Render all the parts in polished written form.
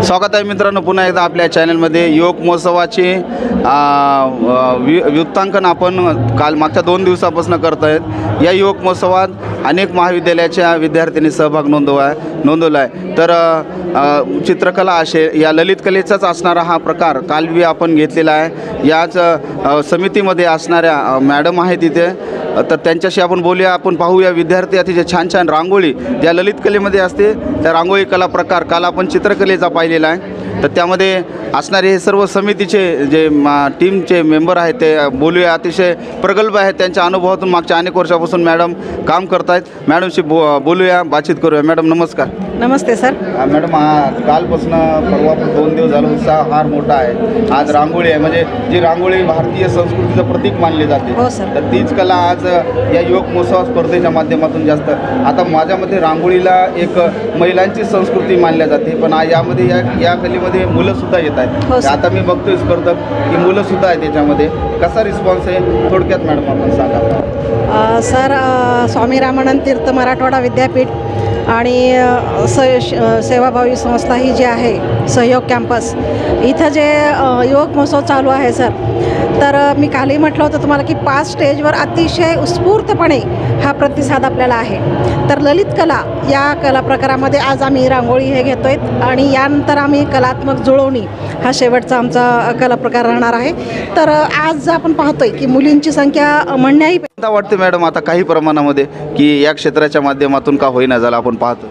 स्वागत आहे मित्रांनो पुन्हा एकदा आपल्या चॅनलमध्ये योग महोत्सवाचे वृत्तांकन आपण काल मागच्या 2 दिवसापासून करत आहेत। या योग महोत्सवात अनेक महाविद्यालयाच्या विद्यार्थ्यांनी सहभाग नोंदवला आहे। तर चित्रकला असे या ललित कलेचाच असणारा हा प्रकार काल बी आपण घेतलेला आहे। याच समितीमध्ये असणाऱ्या मॅडम आहेत इथे, तर त्यांच्याशी आपण बोलूया, आपण पाहूया विद्यार्थी अतिशय छान छान रांगोळी ज्या ललित कलेमध्ये असते त्या रांगोळी कला प्रकार काल आपण चित्रकलेचा पाहिलेला आहे। तर त्यामध्ये असणारे हे सर्व समितीचे जे टीमचे मेंबर आहेत ते बोलूया, अतिशय प्रगल्भ आहेत, त्यांच्या अनुभवातून मागच्या अनेक वर्षापासून मॅडम काम करत आहेत। मॅडमशी बोलूया, बातचीत करूया। मॅडम नमस्कार। नमस्ते सर। मॅडम कालपासून परवा 2 दिवस झालं उत्साह फार मोठा आहे। आज रांगोळी आहे, म्हणजे जी रांगोळी भारतीय संस्कृतीचं प्रतीक मानले जाते। हो सर। तर तीच कला आज या योग महोत्सव स्पर्धेच्या माध्यमातून जास्त आता माझ्या मते रांगोळीला एक महिलांची संस्कृती मानल्या जाते, पण यामध्ये या कलेमध्ये मुलंसुद्धा येत आहेत। हो आता मी बघतोय स्पर्धक की मुलंसुद्धा आहेत त्याच्यामध्ये, कसा रिस्पॉन्स आहे थोडक्यात मॅडम आपण सांगा। सर स्वामी रामानंद तीर्थ मराठवाडा विद्यापीठ आणि सेवाभावी संस्था ही जी आहे सहयोग कॅम्पस, इथं जे योग महोत्सव चालू आहे सर, तर मी कालही म्हटलं होतं तुम्हाला की 5 स्टेजवर अतिशय उत्स्फूर्तपणे हा प्रतिसाद आपल्याला आहे। तर ललित कला या कला प्रकारामध्ये आज आम्ही रांगोळी हे घेतो आहेत आणि यानंतर आम्ही कलात्मक जुळवणी हा शेवटचा आमचा कला प्रकार राहणार आहे। तर आज आपण पाहतोय की मुलींची संख्या म्हणण्याही वाटते मॅडम आता काही प्रमाणामध्ये की या क्षेत्राच्या माध्यमातून का होईना झालं आपण पाहतो।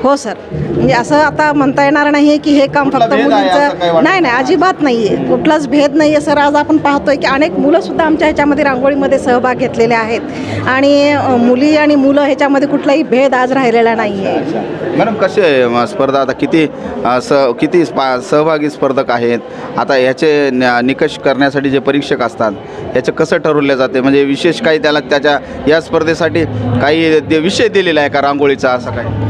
हो सर, म्हणजे असं आता म्हणता येणार नाही की हे काम फक्त मुलींचं नाही, अजिबात नाही आहे, कुठलाच भेद नाही आहे सर। आज आपण पाहतोय की अनेक मुलंसुद्धा आमच्या ह्याच्यामध्ये रांगोळीमध्ये सहभाग घेतलेले आहेत आणि मुली आणि मुलं ह्याच्यामध्ये कुठलाही भेद आज राहिलेला नाही आहे। मॅडम कसे आहे स्पर्धा आता, किती सहभागी स्पर्धक आहेत, आता याचे निकष करण्यासाठी जे परीक्षक असतात याचं कसं ठरवलं जाते, म्हणजे विशेष काही त्याच्या या स्पर्धेसाठी काही विषय दिलेला आहे का रांगोळीचा असं काही?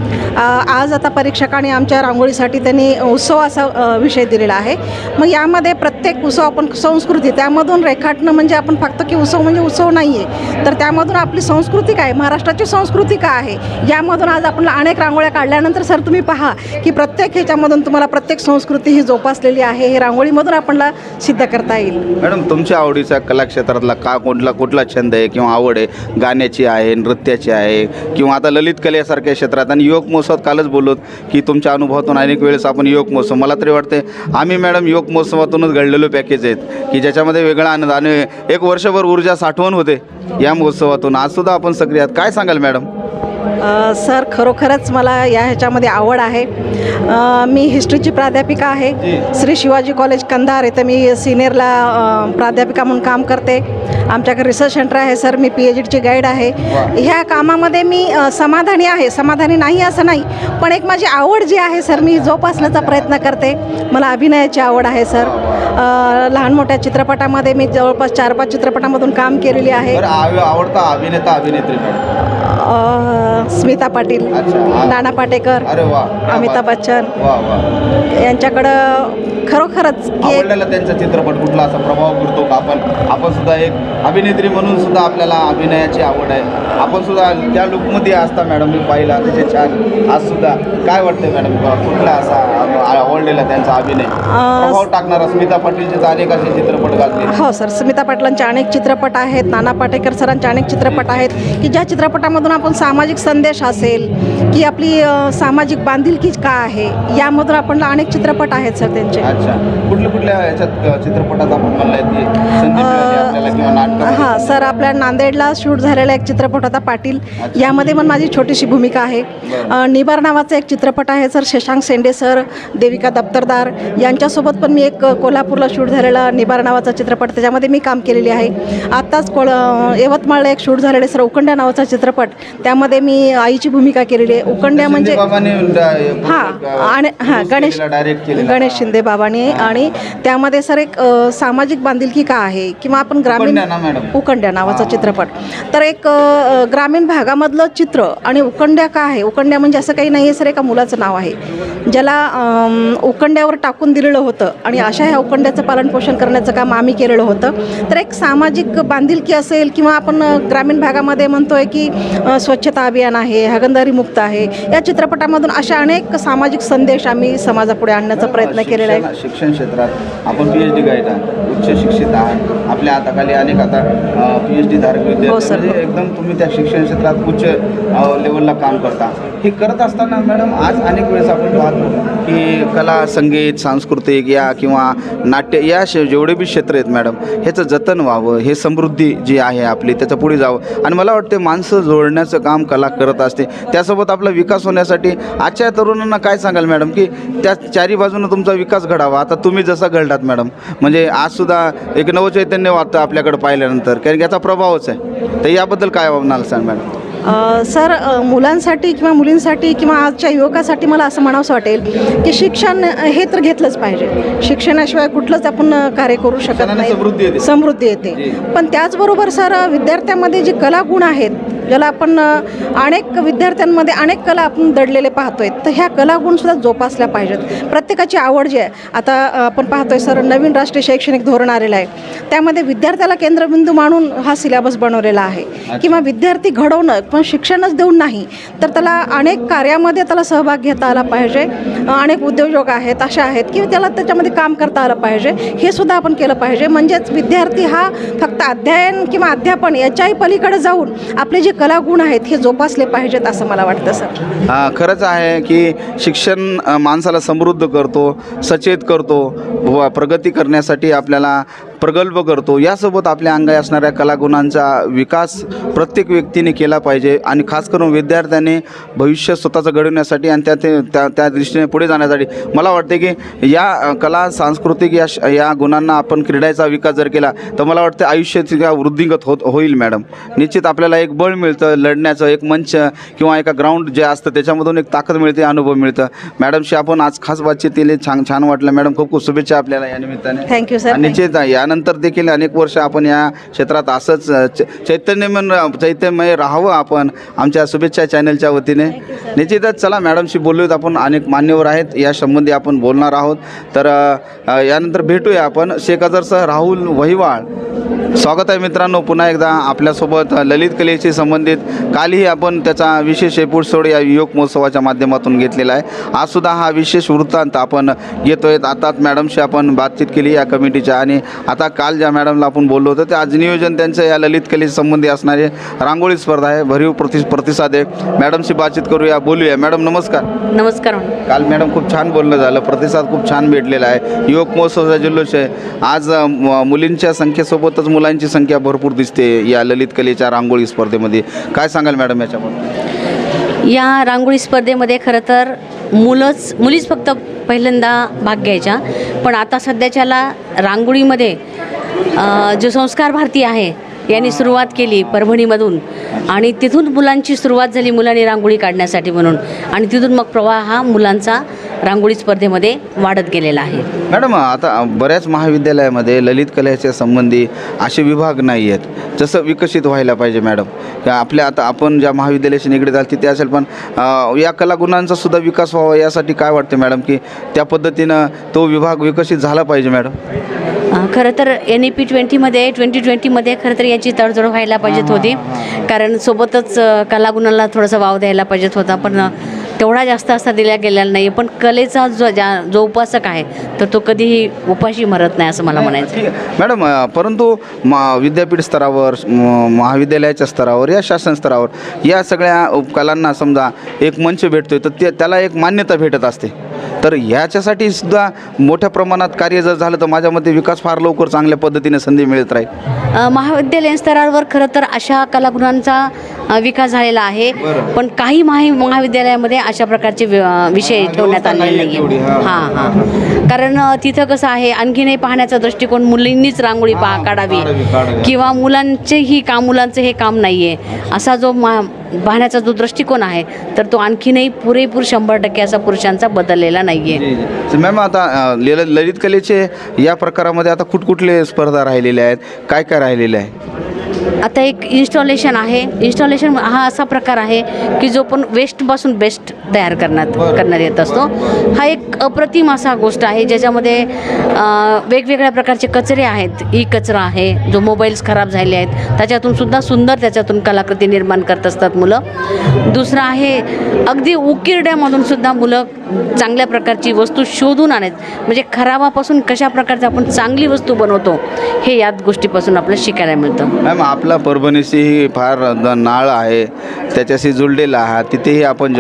आज आता परीक्षकांनी आमच्या रांगोळीसाठी त्यांनी उत्सव असा विषय दिलेला आहे। मग यामध्ये प्रत्येक उत्सव आपण संस्कृती त्यामधून रेखाटणं, म्हणजे आपण फक्त की उत्सव म्हणजे उत्सव नाही आहे, तर त्यामधून आपली संस्कृती काय, महाराष्ट्राची संस्कृती काय आहे, यामधून आज आपण अनेक रांगोळ्या काढल्यानंतर सर तुम्ही पहा की प्रत्येक ह्याच्यामधून तुम्हाला प्रत्येक संस्कृती ही जोपासलेली आहे, हे रांगोळीमधून आपल्याला सिद्ध करता येईल। मॅडम तुमच्या आवडीचा कलाक्षेत्रातला कुठला छंद आहे किंवा आवड आहे, गाण्याची आहे, नृत्याची आहे, किंवा आता ललित कलेसारख्या क्षेत्रात आणि योग महोत्सवात कालच बोलत की तुमच्या अनुभवातून अनेक वेळेस आपण योग महोत्सव, मला तरी वाटते आम्ही मॅडम योग महोत्सवातूनच घडलेलो पॅकेज आहेत की ज्याच्यामध्ये वेगळा आनंद आणि एक वर्षभर ऊर्जा साठवण होते या महोत्सवातून। आजसुद्धा आपण सक्रिय आहात, काय सांगाल मॅडम? सर खरोखरच मला या ह्याच्यामध्ये आवड आहे। मी हिस्ट्रीची प्राध्यापिका आहे श्री शिवाजी कॉलेज कंधार, इथं मी सिनियरला प्राध्यापिका म्हणून काम करते। आमच्याकडे रिसर्च सेंटर आहे सर, मी PhDची गाईड आहे। ह्या कामामध्ये मी समाधानी आहे, समाधानी नाही असं नाही, पण एक माझी आवड जी आहे सर मी जोपासण्याचा प्रयत्न करते। मला अभिनयाची आवड आहे सर, लहान मोठ्या चित्रपटामध्ये मी जवळपास 4-5 चित्रपटामधून काम केलेली आहे। आवडता अभिनेता अभिनेत्री? स्मिता पाटील, नाना पाटेकर, अमिताभ बच्चन यांच्याकडं खरोखरच त्यांचा चित्रपट कुठला असा प्रभाव करतो का? आपण सुद्धा एक अभिनेत्री म्हणून सुद्धा आपल्याला अभिनयाची आवड आहे, आपण सुद्धा त्या लुकमध्ये असता मॅडम, मी पाहिला त्याचे छान। आज सुद्धा काय वाटतं मॅडम, कुठला असा आवडलेला त्यांचा अभिनय प्रभाव टाकणारा? स्मिता पाटीलचे अनेक असे चित्रपट गाजले। हो सर, स्मिता पाटलांचे अनेक चित्रपट आहेत, नाना पाटेकर सरांचे अनेक चित्रपट आहेत की ज्या चित्रपटामधून आपण सामाजिक संदेश असेल की आपली सामाजिक बांधिलकी का आहे यामधून आपण अनेक चित्रपट आहेत सर त्यांचे। अच्छा, कुठल्या याच्यात चित्रपटात आपण म्हणलाय की संधी मिळाली आपल्याला किंवा नाटक? हां सर, आपल्या नांदेडला शूट झालेला एक चित्रपट होता पाटील, यामध्ये पण माझी छोटीशी भूमिका आहे। निबार नावाचा एक चित्रपट आहे सर, शशांक शेंडे सर, देविका दप्तरदार यांच्यासोबत पण मी एक कोल्हापूरला शूट झालेला निबार नावाचा चित्रपट, त्याच्यामध्ये मी काम केलेली आहे। आत्ताच यवतमाळला एक शूट झालेले सर उकंड्या नावाचा चित्रपट, त्यामध्ये मी आईची भूमिका केलेली आहे। उकंड्या म्हणजे गणेश शिंदे बाबा बाबांनी आणि त्यामध्ये सर एक सामाजिक बांधिलकी का आहे किंवा आपण ग्रामीण उकंड्या ना मॅडम. उकंड्या नावाचा चित्रपट. तर एक ग्रामीण भागामधलं चित्र आणि उकंड्या का आहे. उकंड्या म्हणजे असं काही नाही आहे सर, एका मुलाचं नाव आहे ज्याला उकंड्यावर टाकून दिलेलं होतं आणि अशा ह्या उकंड्याचं पालनपोषण करण्याचं काम आम्ही केलेलं होतं. तर एक सामाजिक बांधिलकी असेल किंवा आपण ग्रामीण भागामध्ये म्हणतोय की स्वच्छता अभियान आहे, हागणदारी मुक्त आहे, या चित्रपटामधून अशा अनेक सामाजिक संदेश आम्ही समाजापुढे आणण्याचा प्रयत्न केलेला आहे. शिक्षण क्षेत्रात आपण PhD गाईड आहात, उच्च शिक्षित आहात, आपल्या हाताखाली अनेक आता PhD धारक विद्यार्थी सर. म्हणजे एकदम तुम्ही त्या शिक्षण क्षेत्रात उच्च लेवलला काम करता. हे करत असताना मॅडम आज अनेक वेळेस आपण पाहतो की कला, संगीत, सांस्कृतिक या किंवा नाट्य या जेवढे बी क्षेत्र आहेत मॅडम, ह्याचं जतन व्हावं, हे समृद्धी जी आहे आपली त्याचं पुढे जावं आणि मला वाटते माणसं जोडण्याचं काम कला करत असते. त्यासोबत आपला विकास होण्यासाठी आजच्या तरुणांना काय सांगाल मॅडम की त्या चारी बाजूनं तुमचा विकास घडावा. आता तुम्ही जसं घडलात मॅडम, म्हणजे आजसुद्धा एक नवचैतन्य वाटतं आपल्याकडे पाहिल्यानंतर, कारण की याचा प्रभावच आहे. तर याबद्दल काय म्हणाल सांग मॅडम. सर, मुलांसाठी किंवा मुलींसाठी किंवा आजच्या युवकासाठी मला असं म्हणावंसं वाटेल की शिक्षण हे तर घेतलंच पाहिजे. शिक्षणाशिवाय कुठलंच आपण कार्य करू शकत नाही. समृद्धी येते. पण त्याचबरोबर सर, विद्यार्थ्यांमध्ये जे कलागुण आहेत, ज्याला आपण अनेक विद्यार्थ्यांमध्ये अनेक कला आपण दडलेले पाहतोय, तर ह्या कलागुणसुद्धा जोपासल्या पाहिजेत. प्रत्येकाची आवड जी आहे, आता आपण पाहतोय सर, नवीन राष्ट्रीय शैक्षणिक धोरण आलेलं आहे, त्यामध्ये विद्यार्थ्याला केंद्रबिंदू मानून हा सिलेबस बनवलेला आहे. किंवा विद्यार्थी घडवणं पण शिक्षणच देऊन नाही, तर त्याला अनेक कार्यामध्ये त्याला सहभाग घेता आला पाहिजे. अनेक उद्योजक आहेत, अशा आहेत की त्याला त्याच्यामध्ये काम करता आलं पाहिजे. हे सुद्धा आपण केलं पाहिजे. म्हणजेच विद्यार्थी हा फक्त अध्ययन किंवा अध्यापन याच्याही पलीकडे जाऊन आपले जे कलागुण आहेत हे जोपासले पाहिजेत असं मला वाटतं सर. खरंच आहे की शिक्षण माणसाला समृद्ध करतो, सचेत करतो, प्रगती करण्यासाठी आपल्याला प्रगल्भ करतो. यासोबत आपल्या अंगाई असणाऱ्या कलागुणांचा विकास प्रत्येक व्यक्तीने केला पाहिजे आणि खास करून विद्यार्थ्यांनी भविष्य स्वतःचं घडवण्यासाठी आणि त्या दृष्टीने पुढे जाण्यासाठी मला वाटते की या कला, सांस्कृतिक या गुणांना आपण क्रीडाचा विकास जर केला तर मला वाटतं आयुष्याची वृद्धिंगत होईल मॅडम. निश्चित आपल्याला एक बळ मिळतं, लढण्याचं एक मंच किंवा एका ग्राउंड जे असतं त्याच्यामधून एक ताकद मिळते, अनुभव मिळतं. मॅडमशी आपण आज खास बातचीत केली, छान वाटलं मॅडम. खूप खूप शुभेच्छा आपल्याला या निमित्ताने. Thank you sir. निश्चित यानंतर देखील अनेक वर्ष आपण या क्षेत्रात असंच चैतन्यमय राहावं आपण आमच्या शुभेच्छा चॅनलच्या वतीने. निश्चितच चला मॅडमशी बोलूयात आपण. अनेक मान्यवर आहेत या संबंधी आपण बोलणार आहोत. तर यानंतर भेटूया आपण. शेख अझरसह राहुल वहिवाळ. स्वागत आहे मित्रांनो पुन्हा एकदा आपल्यासोबत ललित कलेशी संबंधित. कालही आपण त्याचा विशेष एपिसोड या युवक महोत्सवाच्या माध्यमातून घेतलेला आहे. आजसुद्धा हा विशेष वृत्तांत आपण घेतोय. आता मॅडमशी आपण बातचीत केली या कमिटीच्या आणि आता काल ज्या मॅडमला आपण बोललो होतो ते आज नियोजन त्यांचं या ललित कलेशी संबंधी असणारे रांगोळी स्पर्धा आहे. भरीव प्रतिसाद आहे. मॅडमशी बातचीत करूया, बोलूया. मॅडम नमस्कार. नमस्कार. काल मॅडम खूप छान बोलणं झालं, प्रतिसाद खूप छान भेटलेला आहे. युवक महोत्सवाचा जल्लोष आहे. आज मुलींच्या संख्येसोबतच मुलांची संख्या भरपूर दिसते या ललित कलेच्या रांगोळी स्पर्धेमध्ये. काय सांगाल मॅडम याच्यामध्ये? या रांगोळी स्पर्धेमध्ये खरं तर मुलीच फक्त पहिल्यांदा भाग घ्यायच्या, पण आता सध्याच्याला रांगोळीमध्ये जो संस्कार भारती आहे यांनी सुरुवात केली परभणीमधून आणि तिथून मुलांची सुरुवात झाली मुलांनी रांगोळी काढण्यासाठी म्हणून आणि तिथून मग प्रवाह हा मुलांचा रांगोळी स्पर्धेमध्ये वाढत गेलेला आहे. मॅडम आता बऱ्याच महाविद्यालयामध्ये ललित कलेच्या संबंधी असे विभाग नाही आहेत जसं विकसित व्हायला पाहिजे मॅडम. आपल्या आता आपण ज्या महाविद्यालयाशी निगडीत आल तिथे असेल, पण या कलागुणांचा सुद्धा विकास व्हावा यासाठी काय वाटते मॅडम की त्या पद्धतीनं तो विभाग विकसित झाला पाहिजे मॅडम? खरं तर NEP 2020मध्ये खरं तर याची तडजोड व्हायला पाहिजेत होती, कारण सोबतच कलागुणाला थोडासा वाव द्यायला पाहिजेत होता, पण तेवढा जास्त असा दिला गेलेला नाही. पण कलेचा जो उपासक आहे तर तो कधीही उपाशी मरत नाही असं मला म्हणायचं. ठीक आहे मॅडम, परंतु विद्यापीठ स्तरावर, महाविद्यालयाच्या स्तरावर या शासन स्तरावर या सगळ्या कलांना समजा एक मंच भेटतोय तर त्याला एक मान्यता भेटत असते. तर ह्याच्यासाठी सुद्धा मोठ्या प्रमाणात कार्य जर झालं तर माझ्या मते विकास फार लवकर चांगल्या पद्धतीने संधी मिळत राहील. महाविद्यालयीन स्तरावर खरं तर अशा कलागुणांचा विकास झालेला आहे, पण काही महाविद्यालयामध्ये अशा प्रकारचे विषय ठेवण्यात आलेले नाही. हां कारण तिथं कसं आहे, आणखीनही पाहण्याचा दृष्टिकोन मुलींनीच रांगोळी काढावी किंवा मुलांचं हे काम नाही आहे असा जो पाहण्याचा जो दृष्टिकोन आहे तर तो आणखीनही पुरेपूर 100% असा पुरुषांचा बदललेला नाही आहे. मॅम आता ललित कलेचे या प्रकारामध्ये आता कुठकुठले स्पर्धा राहिलेल्या आहेत, काय काय राहिलेले आहे? आता एक इन्स्टॉलेशन आहे. इन्स्टॉलेशन हा असा प्रकार आहे की जो पण वेस्टपासून बेस्ट तयार करण्यात येत असतो. हा एक अप्रतिम असा गोष्ट आहे ज्याच्यामध्ये वेगवेगळ्या प्रकारचे कचरे आहेत. ई कचरा आहे, जो मोबाईल्स खराब झाले आहेत त्याच्यातून सुद्धा सुंदर त्याच्यातून कलाकृती निर्माण करत असतात मुलं. दुसरं आहे अगदी उकिरड्यामधून सुद्धा मुलं चांगल्या प्रकारची वस्तू शोधून आणत, म्हणजे खराबापासून कशा प्रकारची आपण चांगली वस्तू बनवतो हे याच गोष्टीपासून आपल्याला शिकायला मिळतं. मॅम आपला परभणीशी ही फार नाळ आहे, त्याच्याशी जुळलेला आहात, तिथेही आपण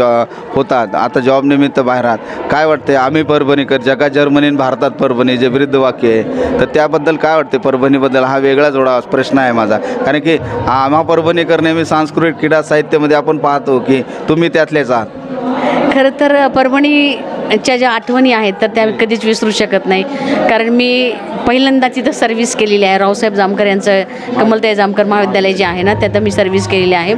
होतात, आता जॉबनिमित्त बाहेर आहात. काय वाटते आम्ही परभणीकर, जगात जर्मनी आणि भारतात परभणी जे विरुद्ध वाक्य आहे, तर त्याबद्दल काय वाटते? परभणीबद्दल हा वेगळा जोडा प्रश्न आहे माझा, कारण की आम्हा परभणीकर नेहमी सांस्कृतिक क्रीडा साहित्यामध्ये आपण पाहतो की तुम्ही त्यातलेच आहात. खरं तर परभणीच्या ज्या आठवणी आहेत तर त्या कधीच विसरू शकत नाही, कारण मी पहिल्यांदा तिथं सर्व्हिस केलेली आहे. रावसाहेब जामकर यांचं कमलताई जामकर महाविद्यालय जे आहे ना त्यात मी सर्व्हिस केलेली आहे.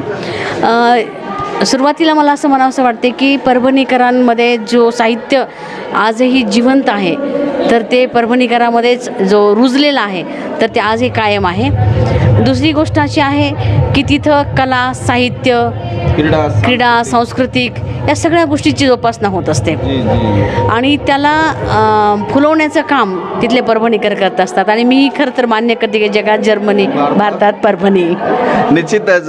सुरुवातीला मला असं म्हणावंसं वाटते की परभणीकरांमध्ये जो साहित्य आजही जिवंत आहे तर ते परभणीकरामध्येच जो रुजलेला आहे तर ते आजही कायम आहे. दुसरी गोष्ट अशी आहे की तिथं कला, साहित्य, क्रीडा, सांस्कृतिक या सगळ्या गोष्टीची जोपासना होत असते आणि त्याला फुलवण्याचं काम तिथले परभणीकर करत असतात. आणि मी खरं तर मान्य करते की जगात जर्मनी, भारतात परभणी. निश्चितच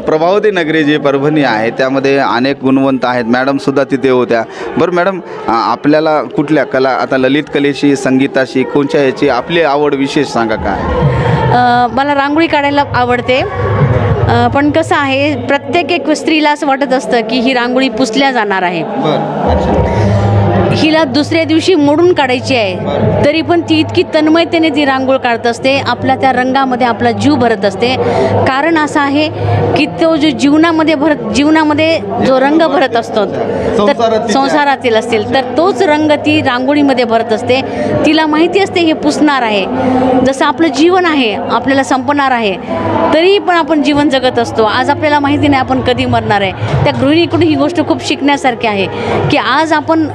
प्रभावती नगरी जी परभणी आहे त्यामध्ये अनेक गुणवंत आहेत. मॅडमसुद्धा तिथे होत्या. बरं मॅडम, आपल्याला कुठल्या कला, आता ललित कलेशी, संगीताशी, कोणत्या याची आपली आवड विशेष सांगा काय? मला रांगोळी काढायला आवडते, पण कसं आहे प्रत्येक एक स्त्रीला असं वाटत असतं की ही रांगोळी पुसल्या जाणार आहे, हिला दुसऱ्या दिवशी मोडून काढायची आहे, तरी पण ती इतकी तन्मयतेने ती रांगोळ काढत असते. आपल्या त्या रंगामध्ये आपला जीव भरत असते. कारण असं आहे की तो जो जीवनामध्ये जो रंग भरत असतो तर संसारातील असतील तर तोच रंग ती रांगोळीमध्ये भरत असते. तिला माहिती असते हे पुसणार आहे. जसं आपलं जीवन आहे, आपल्याला संपणार आहे, तरी पण आपण जीवन जगत असतो. आज आपल्याला माहिती नाही आपण कधी मरणार आहे. त्या गृहिणीकडून ही गोष्ट खूप शिकण्यासारखी आहे की आज आपण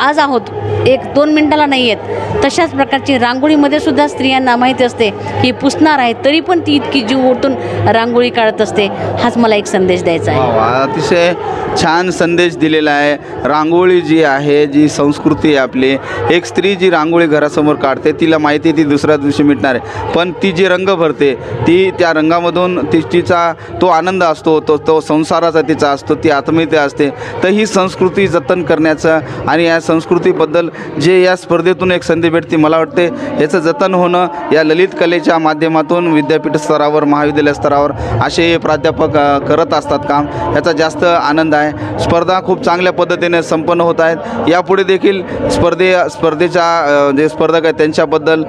आज आहोत, 1-2 मिनिटाला नाही आहेत. तशाच प्रकारची रांगोळीमध्ये सुद्धा स्त्रियांना माहिती असते की पुसणार आहे, तरी पण ती इतकी जीव ओतून रांगोळी काढत असते. हाच मला एक संदेश द्यायचा आहे. अतिशय छान संदेश दिलेला आहे. रांगोळी जी आहे, जी संस्कृती आहे आपली, एक स्त्री जी रांगोळी घरासमोर काढते तिला माहिती ती दुसऱ्या दिवशी मिटणार आहे, पण ती जी रंग भरते ती त्या रंगामधून तिचा तो आनंद असतो, तो संसाराचा तिचा असतो, ती आत्मीयता असते. तर ही संस्कृती जतन करण्याचं आणि या संस्कृतीबद्दल जे या स्पर्धेतून एक संधी भेटते, मला वाटते याचं जतन होणं या ललित कलेच्या माध्यमातून विद्यापीठ स्तरावर, महाविद्यालय स्तरावर असे प्राध्यापक करत असतात काम. याचा जास्त आनंद आहे. स्पर्धा खूप चांगल्या पद्धतीने संपन्न होत आहेत. यापुढे देखील स्पर्धेच्या जे स्पर्धक आहेत त्यांच्याबद्दल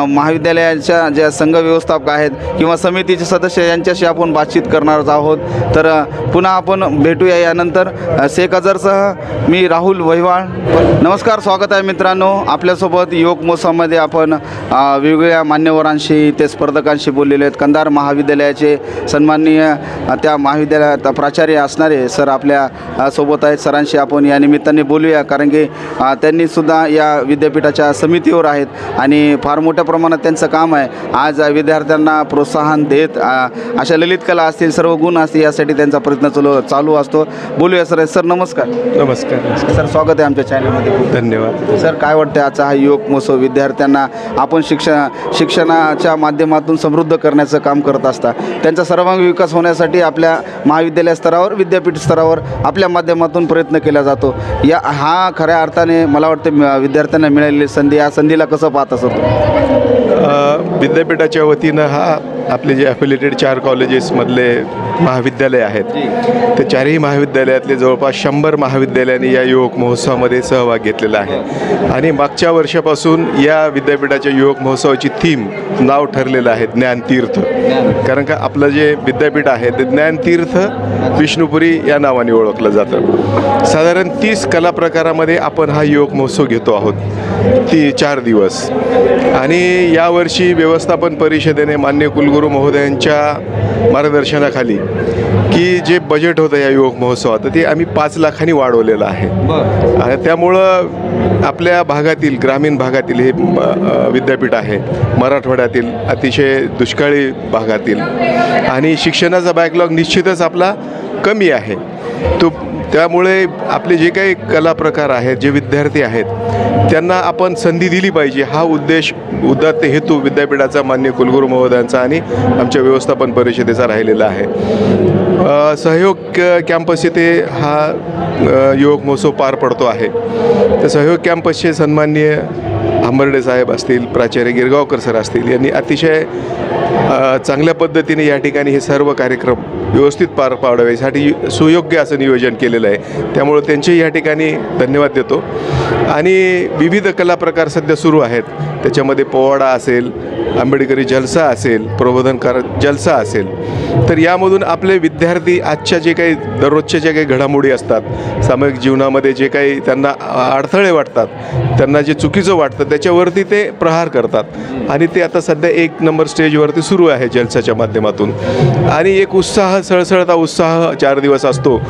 महाविद्यालयाच्या ज्या संघ व्यवस्थापक आहेत किंवा समितीचे सदस्य यांच्याशी आपण बातचीत करणार आहोत. तर पुन्हा आपण भेटूया यानंतर. शेख अझरसह मी राहुल वहिवाळ. नमस्कार, स्वागत आहे मित्रांनो. आपल्यासोबत योग महोत्सवामध्ये आपण वेगवेगळ्या मान्यवरांशी, ते स्पर्धकांशी बोललेले आहेत. कंधार महाविद्यालयाचे सन्माननीय त्या महाविद्यालयात प्राचार्य असणारे सर आपल्या सोबत आहेत. सरांशी आपण या निमित्ताने बोलूया, कारण की त्यांनीसुद्धा या विद्यापीठाच्या समितीवर आहेत आणि फार मोठ्या प्रमाणात त्यांचं काम आहे. आज विद्यार्थ्यांना प्रोत्साहन देत अशा ललित कला असतील, सर्व गुण असतील, यासाठी त्यांचा प्रयत्न चालू असतो. बोलूया सर. सर नमस्कार. नमस्कार सर, स्वागत आहे आमच्या चॅनलमध्ये. खूप धन्यवाद. सर, काय वाटतं आजचा हा योग महोत्सव विद्यार्थ्यांना आपण शिक्षणाच्या माध्यमातून समृद्ध करण्याचं काम करत असता, त्यांचा सर्वांगीण विकास होण्यासाठी आपल्या महाविद्यालय स्तरावर, विद्यापीठ स्तरावर आपल्या माध्यमातून प्रयत्न केला जातो. हा खऱ्या अर्थाने मला वाटतं विद्यार्थ्यांना मिळालेली संधी, या संधीला कसं पाहत असतो? विद्यापीठाच्या वतीनं हा आपले जे ॲफिलिएटेड 4 कॉलेजेसमधले महाविद्यालय आहेत ते 4ही महाविद्यालयातले जवळपास 100 महाविद्यालयांनी या युवक महोत्सवामध्ये सहभाग घेतलेला आहे. आणि मागच्या वर्षापासून या विद्यापीठाच्या युवक महोत्सवाची थीम नाव ठरलेलं आहे ज्ञानतीर्थ. कारण का आपलं जे विद्यापीठ आहे ते ज्ञानतीर्थ विष्णुपुरी या नावाने ओळखलं जातं. साधारण 30 कला प्रकारामध्ये आपण हा युवक महोत्सव घेतो आहोत 4 दिवस. आणि यावर्षी व्यवस्थापन परिषदेने मान्य कुलगुरू महोदयांच्या मार्गदर्शनाखाली की जे बजेट होतं या युवक महोत्सवात ते आम्ही 5 लाखांनी वाढवलेलं आहे. आणि त्यामुळं आपल्या भागातील ग्रामीण भागातील हे विद्यापीठ आहे, मराठवाड्यातील अतिशय दुष्काळी भागातील, आणि शिक्षणाचा बॅकलॉग निश्चितच आपला कमी आहे. त्यामुळे आपले जे काही कला प्रकार आहेत, जे विद्यार्थी आहेत, त्यांना आपण संधी दिली पाहिजे. हा उदात्त हेतू विद्यापीठाचा मान्य कुलगुरू महोदयांचा आणि आमच्या व्यवस्थापन परिषदेचा राहिलेला आहे. सहयोग कॅम्पस येथे हा युवक महोत्सव पार पडतो आहे. तर सहयोग कॅम्पसचे सन्माननीय आंबर्डे साहेब असतील, प्राचार्य गिरगावकर सर असतील, यांनी अतिशय चांगल्या पद्धतीने या ठिकाणी हे सर्व कार्यक्रम व्यवस्थित पार पाडाव्यासाठी सुयोग्य असं नियोजन केलेलं आहे. त्यामुळे त्यांचे या ठिकाणी धन्यवाद देतो. आणि विविध कला प्रकार सध्या सुरू आहेत. त्याच्यामध्ये पोवाडा असेल, आंबेडकरी जलसा असेल, प्रबोधनकार जलसा असेल. तर यामधून आपले विद्यार्थी आजच्या जे काही दररोजच्या ज्या काही घडामोडी असतात, सामाजिक जीवनामध्ये जे काही त्यांना अडथळे वाटतात, त्यांना जे चुकीचं वाटतं त्याच्यावरती ते प्रहार करतात. आणि ते आता सध्या 1 नंबर स्टेजवरती सुरू आहे जलसाच्या माध्यमातून. आणि एक उत्साह, सळसळता उत्साह 4 दिवस असतो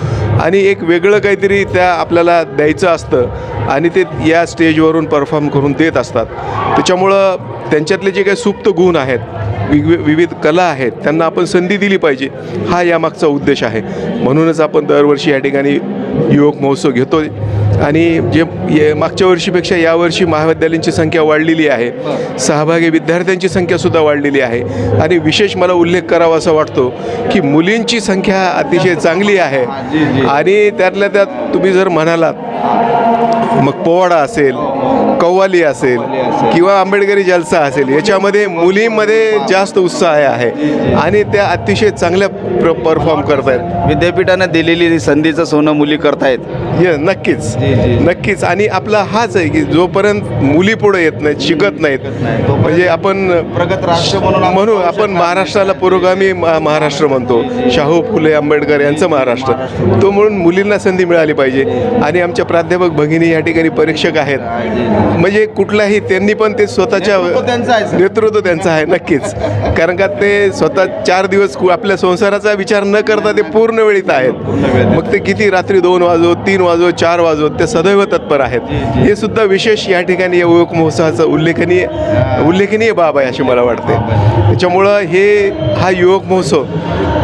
आणि एक वेगळं काहीतरी त्या आपल्याला द्यायचं असतं आणि ते या स्टेजवरून परफॉर्म करून देत असतात. त्याच्यामुळं त्यांच्यातले जे काही सुप्त गुण आहेत, विविध कला आहेत, त्यांना आपण संधी दिली पाहिजे, हा यामागचा उद्देश आहे. म्हणूनच आपण दरवर्षी या ठिकाणी युवक महोत्सव घेतो. आणि जे मागच्या वर्षीपेक्षा यावर्षी महाविद्यालयांची संख्या वाढलेली आहे, सहभागी विद्यार्थ्यांची संख्यासुद्धा वाढलेली आहे. आणि विशेष मला उल्लेख करावा असा वाटतो की मुलींची संख्या अतिशय चांगली आहे. आणि त्यातल्या त्यात तुम्ही जर म्हणालात, मग पोवाडा असेल, कव्वाली असेल किंवा आंबेडकरी जलसा असेल, याच्यामध्ये मुलींमध्ये जास्त उत्साह आहे आणि त्या अतिशय चांगल्या परफॉर्म करत आहेत. विद्यापीठानं दिलेली संधीचं सोनं मुली करतायत. नक्कीच नक्कीच. आणि आपला हाच आहे की जोपर्यंत मुली पुढे येत नाहीत, शिकत नाहीत, म्हणजे आपण प्रगत राष्ट्र म्हणू आपण महाराष्ट्राला पुरोगामी महाराष्ट्र म्हणतो, शाहू फुले आंबेडकर यांचं महाराष्ट्र, तो म्हणून मुलींना संधी मिळाली पाहिजे. आणि आमच्या प्राध्यापक भगिनी या ठिकाणी परीक्षक आहेत, म्हणजे कुठलाही त्यांनी पण ते स्वतःच्या नेतृत्व त्यांचं आहे. नक्कीच. कारण का ते स्वतः 4 दिवस आपल्या संसाराचा विचार न करता ते पूर्ण वेळीत आहेत. मग ते किती रात्री 2 वाजो, 3 वाजो, 4 वाजो, ते सदैव तत्पर आहेत. हे सुद्धा विशेष या ठिकाणी या युवक महोत्सवाचं उल्लेखनीय बाब आहे असे मला वाटते. त्याच्यामुळं हा युवक महोत्सव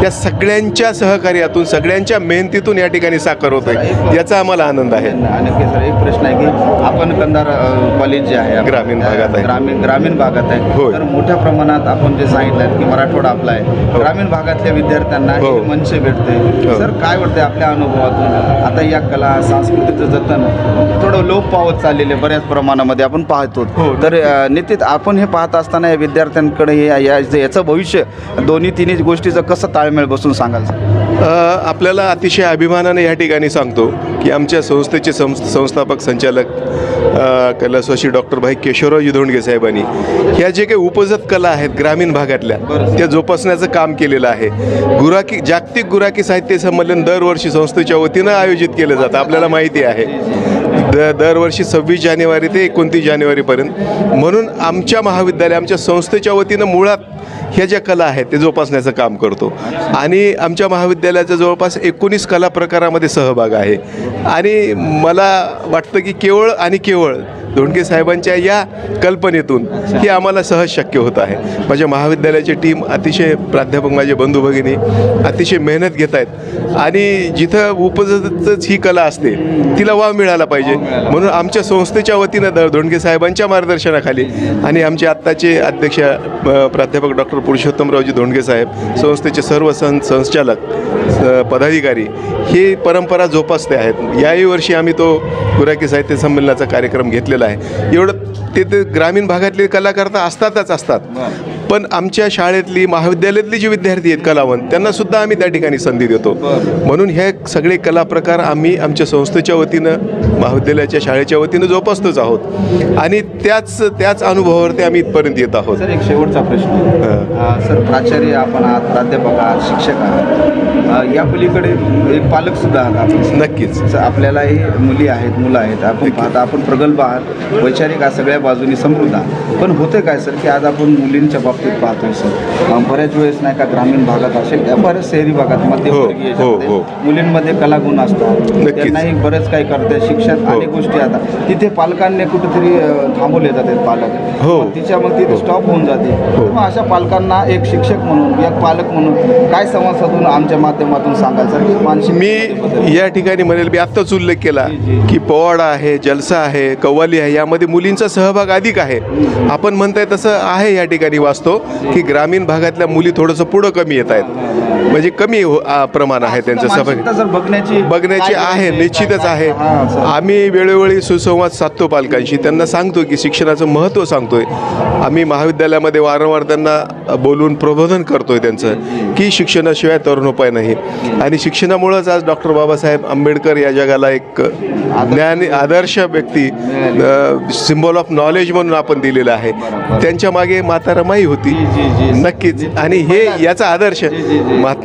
या सगळ्यांच्या सहकार्यातून, सगळ्यांच्या मेहनतीतून या ठिकाणी साकार होत आहे, याचा आम्हाला आनंद आहे. आणि सर एक प्रश्न आहे की आपण कंधार कॉलेज जे आहे ग्रामीण भागात आहे, ग्रामीण भागात आहे. होय. तर मोठ्या प्रमाणात आपण जे सांगितलं की मराठवाडा आपला आहे, ग्रामीण भागातल्या विद्यार्थ्यांना हे मंच भेटते. सर काय वाटतं आपल्या अनुभवातून, आता या कला संस्कृतीचं जतन थोडं लोप पावत चाललेले बऱ्याच प्रमाणामध्ये आपण पाहतो. तर निश्चित आपण हे पाहत असताना या विद्यार्थ्यांकडे याचं भविष्य दोन्ही तिन्ही गोष्टीचं कसं ताळमेळ बसून सांगाल सर? आपल्याला अतिशय अभिमानाने या ठिकाणी सांगतो की आमच्या संस्थेचे संस्थापक संचालक कैलासवासी डॉक्टर भाई केशवरावजी धोंडगे साहेबांनी ह्या जे काही उपजत कला आहेत ग्रामीण भागातल्या, त्या जोपासण्याचं काम केलेलं आहे. जागतिक गुराखी साहित्य संमेलन दरवर्षी संस्थेच्या वतीनं आयोजित केलं जातं, आपल्याला माहिती आहे. दरवर्षी 26 जानेवारी ते 29 जानेवारीपर्यंत. म्हणून आमच्या आमच्या संस्थेच्या वतीनं मुळात ह्या ज्या कला आहेत ते जोपासण्याचं काम करतो. आणि आमच्या महाविद्यालयाचा जवळपास 19 कला प्रकारामध्ये सहभाग आहे. आणि मला वाटतं की केवळ धोंडगे साहेबांच्या या कल्पनेतून हे आम्हाला सहज शक्य होत आहे. माझ्या महाविद्यालयाची टीम, अतिशय प्राध्यापक माझे बंधू भगिनी अतिशय मेहनत घेत आहेत. आणि जिथं उपजतच ही कला असते तिला वाव मिळाला पाहिजे, म्हणून आमच्या संस्थेच्या वतीनं धोंडगे साहेबांच्या मार्गदर्शनाखाली आणि आमचे आत्ताचे अध्यक्ष प्राध्यापक डॉक्टर पुरुषोत्तमरावजी धोंडगे साहेब, संस्थेचे सर्व संचालक पदाधिकारी ही परंपरा जोपासते आहेत. याही वर्षी आम्ही तो गुराखी साहित्य संमेलनाचा कार्यक्रम घेतलेला आहे. एवढं ते ग्रामीण भागातले कलाकार तर असतात, पण आमच्या शाळेतली, महाविद्यालयातली जी विद्यार्थी आहेत कलावंत, त्यांना सुद्धा आम्ही त्या ठिकाणी संधी देतो. म्हणून हे सगळे कला प्रकार आम्ही आमच्या संस्थेच्या वतीनं, महाविद्यालयाच्या शाळेच्या वतीनं जोपासतोच आहोत. आणि त्याच अनुभवावरती आम्ही इथपर्यंत येत आहोत. सर एक शेवटचा प्रश्न, सर प्राचार्य आपण आहात, प्राध्यापक आहात, शिक्षक आहात, या पलीकडे एक पालक सुद्धा आहात आपण. नक्कीच. आपल्यालाही मुली आहेत, मुलं आहेत, आपण पाहता आपण प्रगल्भ आहात, वैचारिक सगळ्या बाजूनी समृद्ध आहात. पण होतं काय सर की आज आपण मुलींच्या बाबतीत पाहतोय सर, बऱ्याच वेळेस नाही का ग्रामीण भागात असेल किंवा बऱ्याच शहरी भागात मध्यमवर्गीय याच्यामध्ये मुलींमध्ये कलागुण असतात, त्यांनाही बरेच काही करतात, शिक्षण अनेक गोष्टी आता तिथे पालकांनी कुठेतरी थांबवले जातात पालक, तिच्या मग तिथे स्टॉप होऊन जाते. मग अशा पालकांना एक शिक्षक म्हणून एक पालक म्हणून काय संवाद साधून आमच्या माध्यमातून सांगाल सर की मानसिक मी या ठिकाणी म्हणेल, मी आत्ताच उल्लेख केला की पोवाडा आहे, जलसा आहे, कव्वाली आहे, यामध्ये मुलींचा सहभाग अधिक आहे. आपण म्हणताय तसं आहे या ठिकाणी वास्तव की ग्रामीण भागातल्या मुली थोडंसं पुढं कमी येत आहेत, म्हणजे कमी प्रमाण आहे त्यांचं सहभाग बघण्याची आहे, निश्चितच आहे. आम्ही वेळोवेळी सुसंवाद साधतो पालकांशी, त्यांना सांगतो की शिक्षणाचं महत्त्व सांगतोय. आम्ही महाविद्यालयामध्ये वारंवार त्यांना बोलून प्रबोधन करतोय त्यांचं की शिक्षणाशिवाय तरुणोपाय नाही, आणि शिक्षणामुळंच आज डॉक्टर बाबासाहेब आंबेडकर या जगाला एक ज्ञान आदर्श व्यक्ती, सिम्बॉल ऑफ नॉलेज म्हणून आपण दिलेलं आहे. त्यांच्या मागे माता रमाई होती नक्कीच, आणि हे याचा आदर्श महात्मा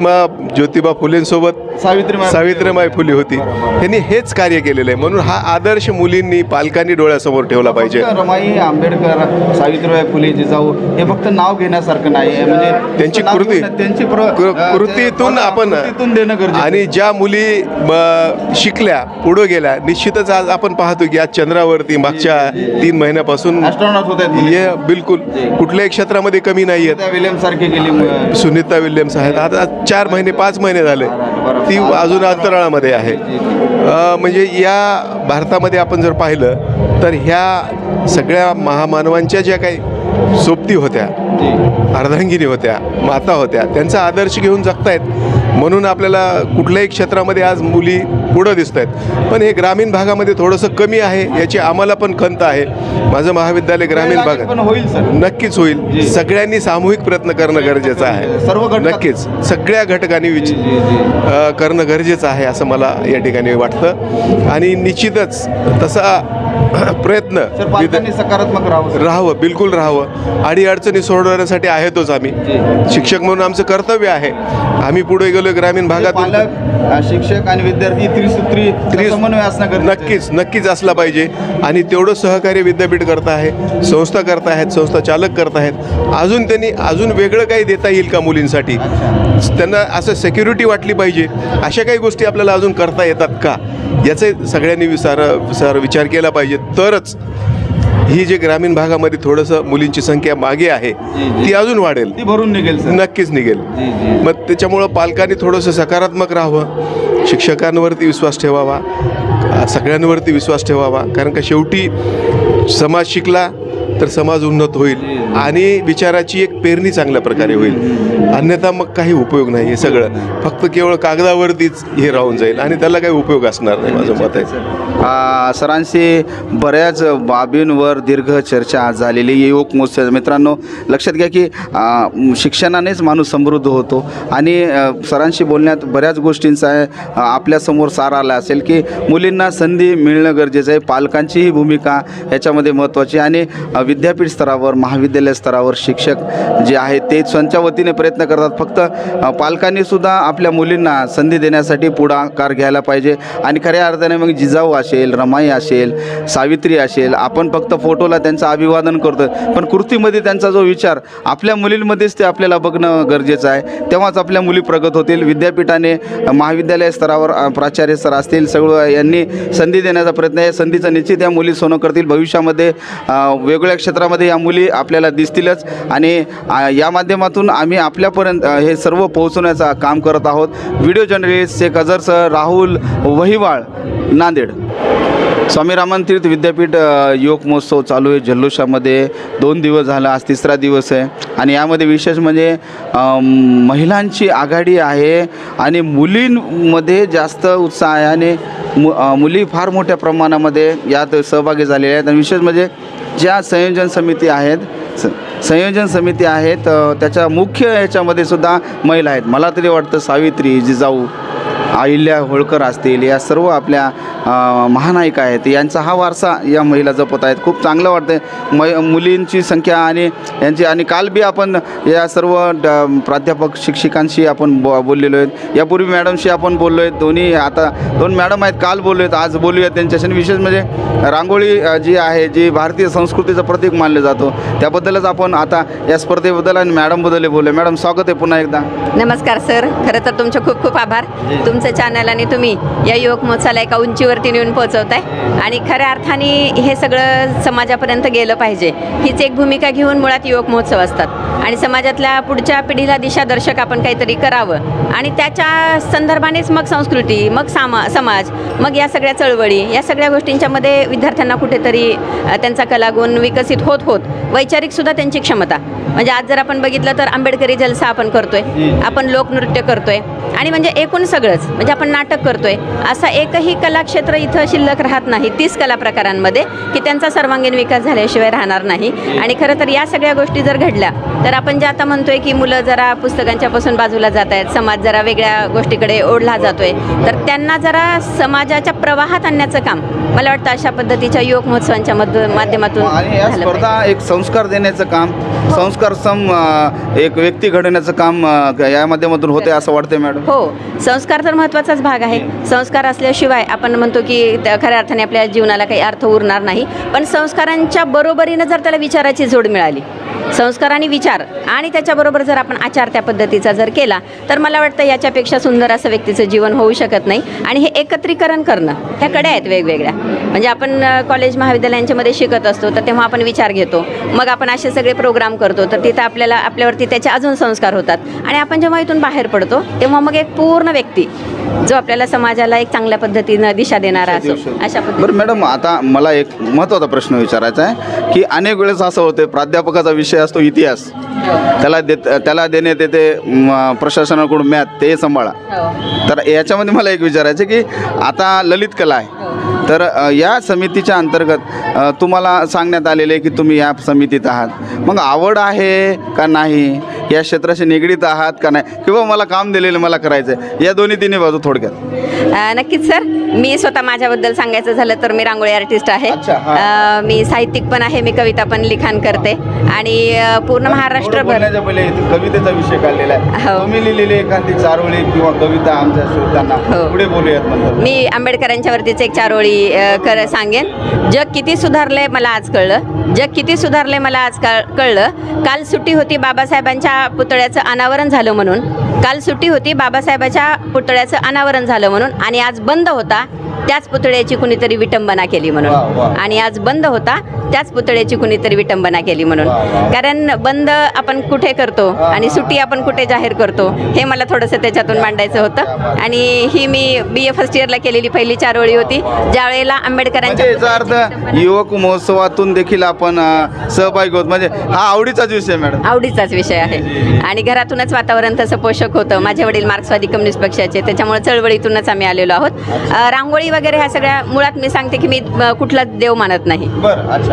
ज्योतिबा फुलेंसोबत सावित्रीबाई फुले होती, त्यांनी हेच कार्य केलेलं आहे. म्हणून हा आदर्श मुलींनी पालकांनी डोळ्यासमोर ठेवला पाहिजे. रमाई, आंबेडकर, सावित्रीबाई फुले, जिजाऊ हे फक्त नाव घेण्यासारखं नाही, म्हणजे त्यांची कृतीतून आपण देणं गरजेचं. आणि ज्या मुली शिकल्या पुढे गेल्या, निश्चितच आज आपण पाहतो की आज चंद्रावरती मागच्या 3 महिन्यापासून ॲस्ट्रॉनॉट होत आहेत. बिलकुल कुठल्याही क्षेत्रामध्ये कमी नाही आहेत. विल्यम्स सारखे गेली, सुनीता विल्यम्स आहेत, आता 4 महिने 5 महिने झाले, ती अजून अंतराळामध्ये आहे. म्हणजे या भारतामध्ये आपण जर पाहिलं तर ह्या सगळ्या महामानवांच्या ज्या काही सोबती होत्या, अर्धांगिनी होत्या, माता होत्या, त्यांचा आदर्श घेऊन जगतायत. म्हणून आपल्याला कुठल्याही क्षेत्रामध्ये आज मुली पुढं दिसत आहेत. पण हे ग्रामीण भागामध्ये थोडंसं कमी आहे, याची आम्हाला पण खंत आहे. माझं महाविद्यालय ग्रामीण भागात होईल सर, नक्कीच होईल. सगळ्यांनी सामूहिक प्रयत्न करणं गरजेचं आहे. सर्व नक्कीच सगळ्या घटकांनी करणं गरजेचं आहे असं मला या ठिकाणी वाटतं. आणि निश्चितच तसा प्रयत्न सकारात्मक राहावं, बिलकुल राहावं. अडीअडचणी सोडवण्यासाठी आहेतच आम्ही. शिक्षक म्हणून आमचं कर्तव्य आहे. आम्ही पुढे गेलो ग्रामीण भागात, शिक्षक आणि विद्यार्थी त्रिसूत्री समन्वय असणं नक्कीच असला पाहिजे. आणि तेवढं सहकार्य विद्यापीठ करत आहे, संस्था करत आहेत, संस्था चालक करत आहेत. त्यांनी अजून वेगळं काही देता येईल का मुलींसाठी, त्यांना असं सेक्युरिटी वाटली पाहिजे, अशा काही गोष्टी आपल्याला अजून करता येतात का, याचे सगळ्यांनी विचार केला पाहिजे. तरच ही जे ग्रामीण भागामध्ये थोडंसं मुलींची संख्या मागे आहे ती अजून वाढेल, ती भरून निघेल, नक्कीच निघेल. मग त्याच्यामुळं पालकांनी थोडंसं सकारात्मक राहावं, शिक्षकांवरती विश्वास ठेवावा, सगळ्यांवरती विश्वास ठेवावा. कारण का शेवटी समाज शिकला तर समाज उन्नत होईल आणि विचाराची एक पेरणी चांगल्या प्रकारे होईल. अन्यथा मग काही उपयोग नाही. हे सगळं फक्त केवळ कागदावरतीच हे राहून जाईल आणि त्याला काही उपयोग असणार नाही, माझं मत आहे. सरांशी बऱ्याच बाबींवर दीर्घ चर्चा आज झालेली. युवक महोत्सव मित्रांनो, लक्षात घ्या की शिक्षणानेच माणूस समृद्ध होतो. आणि सरांशी बोलण्यात बऱ्याच गोष्टींचा आपल्यासमोर सार आला असेल की मुलींना संधी मिळणं गरजेचं आहे. पालकांचीही भूमिका याच्यामध्ये महत्त्वाची. आणि विद्यापीठ स्तरावर, महाविद्यालय स्तरावर शिक्षक जे आहेत ते त्यांच्या वतीने प्रयत्न करतात. फक्त पालकांनीसुद्धा आपल्या मुलींना संधी देण्यासाठी पुढाकार घ्यायला पाहिजे. आणि खऱ्या अर्थाने मग जिजाऊ असेल, रमाई असेल, सावित्री असेल, आपण फक्त फोटोला त्यांचं अभिवादन करतो, पण कृतीमध्ये त्यांचा जो विचार आपल्या मुलींमध्येच ते आपल्याला बघणं गरजेचं आहे. तेव्हाच आपल्या मुली प्रगत होतील. विद्यापीठाने, महाविद्यालय स्तरावर प्राचार्य सर असतील, सगळं यांनी संधी देण्याचा प्रयत्न आहे. संधीचं निश्चित या मुली सोनं करतील. भविष्यामध्ये वेगवेगळ्या क्षेत्रामध्ये या मुली आपल्याला दिसतीलच. आणि या माध्यमातून आम्ही आपल्यापर्यंत हे सर्व पोहोचवण्याचं काम करत आहोत. Video journalist Sheikh Azhar sir, Rahul Vahiwal, Nanded. Swami Ramanand Tirth Vidyapeeth युवक महोत्सव चालू आहे. जल्लोषामध्ये 2 दिवस झाला, आज 3रा दिवस आहे. आणि यामध्ये विशेष म्हणजे महिलांची आघाडी आहे आणि मुलींमध्ये जास्त उत्साह आहे. आणि मुली फार मोठ्या प्रमाणामध्ये यात सहभागी झालेल्या आहेत. आणि विशेष म्हणजे ज्या संयोजन समिती आहेत त्याच्या मुख्य याच्यामध्ये सुद्धा महिला आहेत. मला तरी वाटतं सावित्री, जिजाऊ अहिल्या होळकर असतील, या सर्व आपल्या महानायिका आहेत, यांचा हा वारसा या महिला जपत आहेत. खूप चांगलं वाटतं मुलींची संख्या आणि यांची. आणि काल बी आपण या सर्व प्राध्यापक शिक्षिकांशी आपण बोललेलो आहेत. यापूर्वी मॅडमशी आपण बोललो आहेत. दोन्ही आता 2 मॅडम आहेत, काल बोललो आहेत, आज बोलूया त्यांच्याशी. विशेष म्हणजे रांगोळी जी आहे, जी भारतीय संस्कृतीचं प्रतीक मानलं जातो, त्याबद्दलच आपण आता या स्पर्धेबद्दल आणि मॅडमबद्दल बोलूया. मॅडम, स्वागत आहे पुन्हा एकदा. नमस्कार सर. खरं तर तुमचे खूप खूप आभार. तुमचं चॅनल आणि तुम्ही या युवक महोत्सवाला एका उंचीवरती नेऊन पोहोचवताय आणि खऱ्या अर्थाने हे सगळं समाजापर्यंत गेलं पाहिजे, हीच एक भूमिका घेऊन मुळात युवक महोत्सव असतात आणि समाजातल्या पुढच्या पिढीला दिशादर्शक आपण काहीतरी करावं आणि त्याच्या संदर्भानेच मग संस्कृती, मग समाज, मग या सगळ्या चळवळी, या सगळ्या गोष्टींच्यामध्ये विद्यार्थ्यांना कुठेतरी त्यांचा कलागुण विकसित होत वैचारिकसुद्धा त्यांची क्षमता. म्हणजे आज जर आपण बघितलं तर आंबेडकरी जलसा आपण करतोय, आपण लोकनृत्य करतोय आणि म्हणजे एकूण सगळंच म्हणजे आपण नाटक करतोय. असा एकही कलाक्षेत्र इथं शिल्लक राहत नाही 30 कला प्रकारांमध्ये की त्यांचा सर्वांगीण विकास झाल्याशिवाय राहणार नाही. आणि खरं तर या सगळ्या गोष्टी जर घडल्या तर आपण जे आता म्हणतोय की मुलं जरा पुस्तकांच्यापासून बाजूला जात आहेत, समाज जरा वेगळ्या गोष्टीकडे ओढला जातोय, तर त्यांना जरा समाजाच्या प्रवाहात आणण्याचं काम मला वाटतं अशा पद्धतीच्या युवक महोत्सवांच्या माध्यमातून आणि या झालं स्पर्धा पाहिजे. एक संस्कार देण्याचं काम, संस्कार एक व्यक्ती घडवण्याचं काम या माध्यमातून होते असं वाटतंय मॅडम. हो, संस्कार तर महत्त्वाचाच भाग आहे. संस्कार असल्याशिवाय आपण म्हणतो की खऱ्या अर्थाने आपल्या जीवनाला काही अर्थ उरणार नाही. पण संस्कारांच्या बरोबरीनं जर त्याला विचाराची जोड मिळाली, संस्कार आणि विचार आणि त्याच्याबरोबर जर आपण आचार त्या पद्धतीचा जर केला तर मला वाटतं याच्यापेक्षा सुंदर असं व्यक्तीचं जीवन होऊ शकत नाही. आणि हे एकत्रीकरण करणं, ह्या कड्या आहेत वेगवेगळ्या. म्हणजे आपण कॉलेज महाविद्यालयांच्यामध्ये शिकत असतो तर तेव्हा आपण विचार घेतो, मग आपण असे सगळे प्रोग्राम करतो, तर तिथं आपल्यावरती त्याचे अजून संस्कार होतात. आणि आपण जेव्हा इथून बाहेर पडतो तेव्हा मग एक पूर्ण व्यक्ती जो आपल्याला समाजाला एक चांगल्या पद्धतीनं दिशा देणारा असो अशा पद्धतीने. बरं मॅडम, आता मला एक महत्त्वाचा प्रश्न विचारायचा आहे की अनेक वेळेस असं होतं, प्राध्यापकाचा विषय असतो इतिहास, त्याला देण्यात येते प्रशासनाकडून मॅथ, ते सांभाळा. तर याच्यामध्ये मला एक विचारायचं की आता ललित कला आहे, तर या समितीच्या अंतर्गत तुम्हाला सांगण्यात आलेले की तुम्ही या समितीत आहात, मग आवड आहे का नाही, या क्षेत्राशी निगडीत आहात का नाही, किंवा मला काम दिलेलं मला करायचं आहे, या दोन्ही तिन्ही बाजू थोडक्यात. नक्कीच सर. मी स्वतः माझ्याबद्दल सांगायचं झालं तर मी रांगोळी आर्टिस्ट आहे. मी साहित्यिक पण आहे, मी कविता पण लिखाण करते आणि पूर्ण महाराष्ट्रभर. पहिले कवितेचा विषय काढलेला आहे, तुम्ही लिहिलेली एखादी चारोळी किंवा कविता आमच्या श्रोत्यांना पुढे बोलूयात म्हणतात. मी आंबेडकरांच्या वरतीच एक चारोळी सांगेन. जग किती सुधारले मला आज कळलं, जग किती सुधारले मला आज कळलं. काल सुट्टी होती बाबासाहेबांच्या पुतळ्याचं अनावरण झालं म्हणून, काल सुट्टी होती बाबासाहेबाच्या पुतळ्याचं अनावरण झालं म्हणून, आणि आज बंद होता त्याच पुतळ्याची कुणीतरी विटंबना केली म्हणून. आणि आज बंद होता त्याच पुतळ्याची कुणीतरी विटंबना केली म्हणून. कारण बंद आपण कुठे करतो आणि सुट्टी आपण कुठे जाहीर करतो हे मला थोडंसं त्याच्यातून मांडायचं होतं. आणि ही मी BA फर्स्ट इयरला केलेली पहिली चारोळी होती, ज्या वेळेला आंबेडकरांच्या. याचा अर्थ युवक महोत्सवातून देखील आपण सहभागी होत, म्हणजे हा आवडीचाच विषय मॅडम. आवडीचाच विषय आहे आणि घरातूनच वातावरण तसं पोषक होतं. माझे वडील मार्क्सवादी कम्युनिस्ट पक्षाचे, त्याच्यामुळे चळवळीतूनच आम्ही आलेलो आहोत. रांगोळी वगैरे ह्या सगळ्या मुळात मी सांगते की मी कुठलाच देव मानत नाही.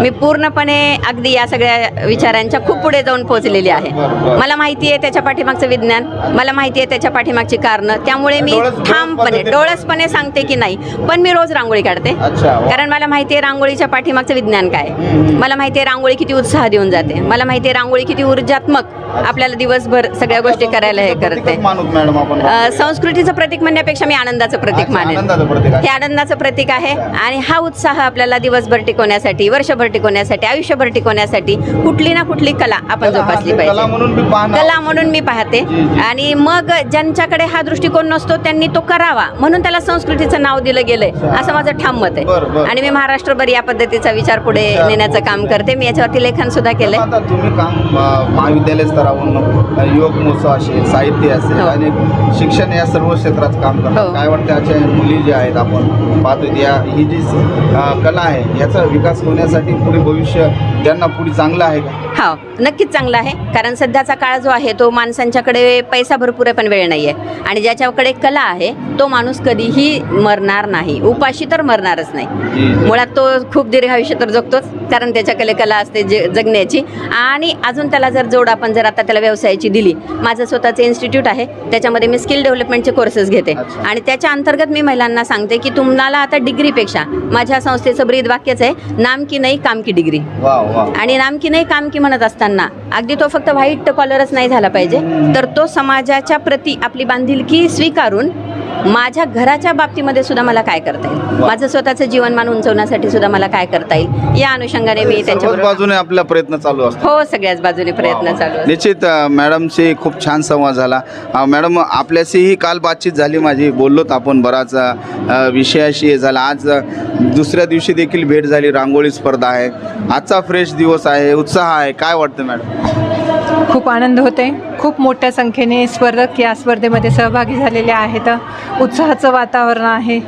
मी पूर्णपणे अगदी या सगळ्या विचारांच्या खूप पुढे जाऊन पोहोचलेली आहे. मला माहिती आहे त्याच्या पाठीमागचं विज्ञान, मला माहिती आहे त्याच्या पाठीमागची कारणं, त्यामुळे मी ठामपणे डोळसपणे सांगते की नाही, पण मी रोज रांगोळी काढते. कारण मला माहिती आहे रांगोळीच्या पाठीमागचं विज्ञान काय, मला माहिती आहे रांगोळी किती उत्साह देऊन जाते, मला माहिती आहे रांगोळी किती ऊर्जात्मक आपल्याला दिवसभर सगळ्या गोष्टी करायला हे करते. संस्कृतीचं प्रतीक म्हणण्यापेक्षा मी आनंदाचं प्रतीक मानेन. हे आनंदाचं प्रतीक आहे आणि हा उत्साह आपल्याला दिवसभर टिकवण्यासाठी, वर्षभर टिकवण्यासाठी, आयुष्यभर टिकवण्यासाठी कुठली ना कुठली कला आपण जोपासली पाहिजे. कला म्हणून मी पाहते. आणि मग ज्यांच्याकडे हा दृष्टिकोन नसतो त्यांनी तो करावा म्हणून त्याला संस्कृतीचं नाव दिलं गेलंय असं माझं ठाम मत आहे. आणि मी महाराष्ट्रभर या पद्धतीचा विचार पुढे नेण्याचं काम करते. मी याच्यावरती लेखन सुद्धा केलंय. तुम्ही काम महाविद्यालय स्तरावरून युवक महोत्सव असेल, साहित्य असेल आणि शिक्षण या सर्व क्षेत्रात काम करतात. काय वाटतं आजच्या मुली ज्या आहेत आपण पाहतो, ही जी कला आहे याचा विकास होण्यासाठी पुढे भविष्य त्यांना पुढे चांगलं आहे का? हो, नक्कीच चांगला आहे. कारण सध्याचा काळ जो आहे तो माणसांच्याकडे पैसा भरपूर आहे पण वेळ नाही आहे. आणि ज्याच्याकडे कला आहे तो माणूस कधीही मरणार नाही, उपाशी तर मरणारच नाही. मुळात तो खूप दीर्घ आयुष्य तर जगतोच, कारण त्याच्याकडे कला असते जगण्याची. आणि अजून त्याला जर आपण आता त्याला व्यवसायाची दिली, माझं स्वतःचं इन्स्टिट्यूट आहे, त्याच्यामध्ये मी स्किल डेव्हलपमेंटचे कोर्सेस घेते. आणि त्याच्या अंतर्गत मी महिलांना सांगते की तुम्हाला आता डिग्रीपेक्षा, माझ्या संस्थेचं ब्रीद वाक्यच आहे, नाम की नाही काम की डिग्री. आणि नाम की नाही काम की म्हणत असताना अगदी तो फक्त व्हाईट कॉलरच नाही झाला पाहिजे, तर तो समाजाच्या प्रती आपली बांधिलकी स्वीकारून माझ्या घराच्या बाबतीमध्ये सुद्धा मला काय करता येईल, माझं स्वतःचं जीवनमान उंचवण्यासाठी सुद्धा मला काय करता येईल, या अनुषंगाने मी त्यांच्याबरोबर बाजूने आपला प्रयत्न चालू असतो. हो, सगळ्याच बाजूने प्रयत्न चालू आहेत. निश्चित मॅडमशी खूप छान संवाद झाला. मॅडम, आपल्याशीही काल बातचीत झाली माझी, बोललोत आपण बराच विषयाशी झाला. आज दुसऱ्या दिवशी देखील भेट झाली, रांगोळी स्पर्धा आहे, आजचा फ्रेश दिवस आहे, उत्साह आहे, काय वाटतं मॅडम? खूप आनंद होते. खूप मोठ्या संख्येने स्पर्धक या स्पर्धेमध्ये सहभागी झालेले आहेत. उत्साहाचं वातावरण आहे.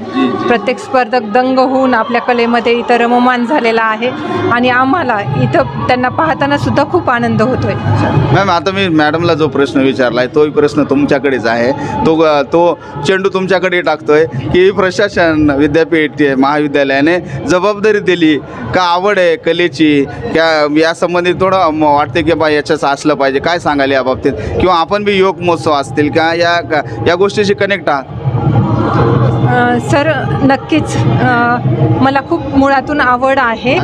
प्रत्येक स्पर्धक दंग होऊन आपल्या कलेमध्ये इथं रममाण झालेला आहे आणि आम्हाला इथं त्यांना पाहताना सुद्धा खूप आनंद होतोय. मॅम, आता मी मॅडमला जो प्रश्न विचारला आहे तोही प्रश्न तुमच्याकडेच आहे. तो चेंडू तुमच्याकडे टाकतोय की प्रशासन, विद्यापीठ, महाविद्यालयाने जबाबदारी दिली का, आवड आहे कलेची, या संबंधित थोडं वाटते की बा याच्याच असलं पाहिजे, काय सांगाल या बाबतीत? किंवा आपण बी योग महोत्सव असतील का या गोष्टीशी कनेक्ट आहात? सर, नक्कीच मला खूप मुळातून आवड आहे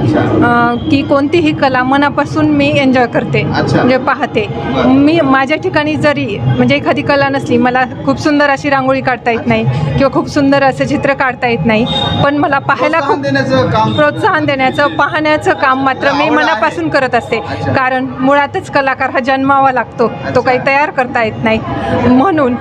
की कोणतीही कला मनापासून मी एन्जॉय करते, म्हणजे पाहते. मी माझ्या ठिकाणी जरी म्हणजे एखादी कला नसली, मला खूप सुंदर अशी रांगोळी काढता येत नाही किंवा खूप सुंदर असं चित्र काढता येत नाही, पण मला पाहायला खूप प्रोत्साहन देण्याचं, पाहण्याचं काम मात्र मी मनापासून करत असते. कारण मुळातच कलाकार हा जन्मावा लागतो, तो काही तयार करता येत नाही. म्हणून